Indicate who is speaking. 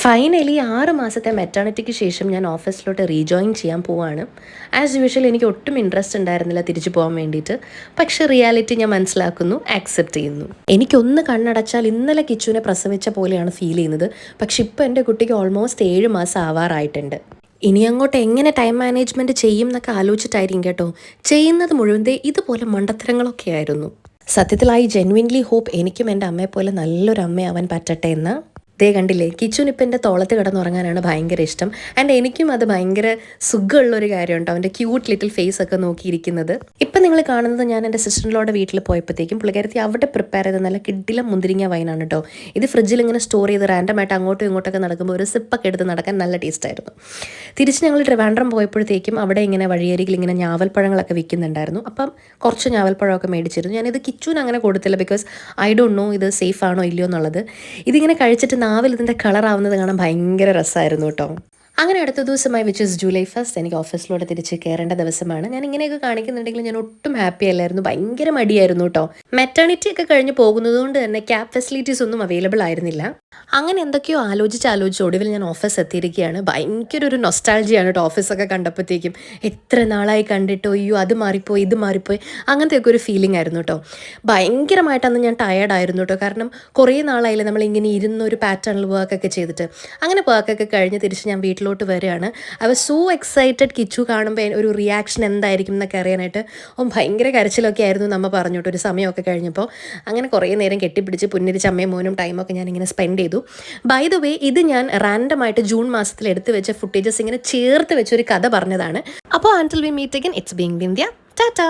Speaker 1: Finally 6 മാസത്തെ മെറ്റേണിറ്റിക്ക് ശേഷം ഞാൻ ഓഫീസിലോട്ട് റീജോയിൻ ചെയ്യാൻ പോവാണ്. ആസ് യൂഷ്വൽ എനിക്ക് ഒട്ടും ഇൻട്രസ്റ്റ് ഉണ്ടായിരുന്നില്ല തിരിച്ചു പോകാൻ വേണ്ടിയിട്ട്. പക്ഷേ റിയാലിറ്റി ഞാൻ മനസ്സിലാക്കുന്നു, ആക്സെപ്റ്റ് ചെയ്യുന്നു. എനിക്കൊന്ന് കണ്ണടച്ചാൽ ഇന്നലെ കിച്ചുവിനെ പ്രസവിച്ച പോലെയാണ് ഫീൽ ചെയ്യുന്നത്. പക്ഷെ ഇപ്പോൾ എൻ്റെ കുട്ടിക്ക് ഓൾമോസ്റ്റ് 7 മാസം ആവാറായിട്ടുണ്ട്. ഇനി അങ്ങോട്ട് എങ്ങനെ ടൈം മാനേജ്മെൻറ്റ് ചെയ്യും എന്നൊക്കെ ആലോചിച്ചിട്ടായിരിക്കും കേട്ടോ. ചെയ്യുന്നത് മുഴുവൻ ഇതുപോലെ മണ്ടത്തരങ്ങളൊക്കെ ആയിരുന്നു. സത്യത്തിൽ ജെന്വിൻലി ഹോപ്പ് എനിക്കും എൻ്റെ അമ്മയെപ്പോലെ നല്ലൊരു അമ്മയാവാൻ പറ്റട്ടെ എന്ന്. ദേ കണ്ടില്ലേ, കിച്ചുവിന് ഇപ്പം എൻ്റെ തോളത്ത് കിടന്നുറങ്ങാനാണ് ഭയങ്കര ഇഷ്ടം. ആൻഡ് എനിക്കും അത് ഭയങ്കര സുഖമുള്ളൊരു കാര്യമുണ്ട്, അവൻ്റെ ക്യൂട്ട് ലിറ്റിൽ ഫേസ് ഒക്കെ നോക്കിയിരിക്കുന്നത്. ഇപ്പം നിങ്ങൾ കാണുന്നത് ഞാൻ എൻ്റെ സിസ്റ്ററിലോടെ വീട്ടിൽ പോയപ്പോഴത്തേക്കും പുള്ളിക്കാരത്തി അവിടെ പ്രിപ്പയർ ചെയ്ത നല്ല കിഡിലും മുന്തിരിങ്ങ വൈനാണ് കേട്ടോ. ഇത് ഫ്രിഡ്ജിൽ ഇങ്ങനെ സ്റ്റോർ ചെയ്ത് റാൻഡമായിട്ട് അങ്ങോട്ടും ഇങ്ങോട്ടൊക്കെ നടക്കുമ്പോൾ ഒരു സിപ്പൊക്കെ എടുത്ത് നടക്കാൻ നല്ല ടേസ്റ്റായിരുന്നു. തിരിച്ച് ഞങ്ങൾ ട്രിവാൻഡ്രം പോയപ്പോഴത്തേക്കും അവിടെ ഇങ്ങനെ വഴിയരികിൽ ഇങ്ങനെ ഞാവൽപ്പഴങ്ങളൊക്കെ വിൽക്കുന്നുണ്ടായിരുന്നു. അപ്പം കുറച്ച് ഞാവൽപ്പഴമൊക്കെ മേടിച്ചിരുന്നു. ഞാനിത് കിച്ചുവിന് അങ്ങനെ കൊടുത്തില്ല, ബിക്കോസ് ഐ ഡോണ്ട് നോ ഇത് സേഫ് ആണോ ഇല്ലയോ എന്നുള്ളത്. ഇതിങ്ങനെ കഴിച്ചിട്ട് നാവിൽ ഇതിൻ്റെ കളറാവുന്നത് കാണാൻ ഭയങ്കര രസമായിരുന്നു കേട്ടോ. അങ്ങനെ അടുത്ത ദിവസമായി വിച്ച് ഇസ് ജൂലൈ 1 എനിക്ക് ഓഫീസിലോട്ട് തിരിച്ച് കയറേണ്ട ദിവസമാണ്. ഞാൻ ഇങ്ങനെയൊക്കെ കാണിക്കുന്നുണ്ടെങ്കിൽ ഞാൻ ഒട്ടും ഹാപ്പി അല്ലായിരുന്നു, ഭയങ്കര മടിയായിരുന്നു കേട്ടോ. മെറ്റേണിറ്റി ഒക്കെ കഴിഞ്ഞ് പോകുന്നത് കൊണ്ട് തന്നെ ക്യാബ് ഫെസിലിറ്റീസ് ഒന്നും അവൈലബിൾ ആയിരുന്നില്ല. അങ്ങനെ എന്തൊക്കെയോ ആലോചിച്ച് ഒടുവിൽ ഞാൻ ഓഫീസ് എത്തിയിരിക്കുകയാണ്. ഭയങ്കര ഒരു നൊസ്റ്റാൾജിയാണ് കേട്ടോ ഓഫീസൊക്കെ കണ്ടപ്പോഴത്തേക്കും. എത്ര നാളായി കണ്ടിട്ടോ, അയ്യോ അത് മാറിപ്പോയി ഇത് മാറിപ്പോയി അങ്ങനത്തെയൊക്കെ ഒരു ഫീലിംഗ് ആയിരുന്നു കേട്ടോ. ഭയങ്കരമായിട്ടന്ന് ഞാൻ ടയേർഡായിരുന്നു കേട്ടോ. കാരണം കുറേ നാളായില്ലേ നമ്മളിങ്ങനെ ഇരുന്ന ഒരു പാറ്റേണിൽ വർക്കൊക്കെ ചെയ്തിട്ട്. അങ്ങനെ വർക്കൊക്കെ കഴിഞ്ഞ് തിരിച്ച് ഞാൻ വീട്ടിലോട്ട് വരികയാണ്. I was so excited Kichu കാണുമ്പോൾ ഒരു റിയാക്ഷൻ എന്തായിരിക്കും എന്നൊക്കെ അറിയാനായിട്ട്. ഭയങ്കര കരച്ചിലൊക്കെ ആയിരുന്നു നമ്മ പറഞ്ഞു കേട്ടോ ഒരു സമയമൊക്കെ കഴിഞ്ഞപ്പോൾ. അങ്ങനെ കുറേ നേരം കെട്ടിപ്പിടിച്ച് പുന്നരിച്ച് അമ്മയും മോനും ടൈമൊക്കെ ഞാനിങ്ങനെ സ്പെൻഡ് ചെയ്തു. ബൈ ദ വേ, ഇത് ഞാൻ റാൻഡമായിട്ട് ജൂൺ മാസത്തിൽ എടുത്തു വെച്ച ഫുട്ടേജസ് ഇങ്ങനെ ചേർത്ത് വെച്ചൊരു കഥ പറഞ്ഞതാണ്. അപ്പോൾ until we meet again, it's being Vindhya. Tata.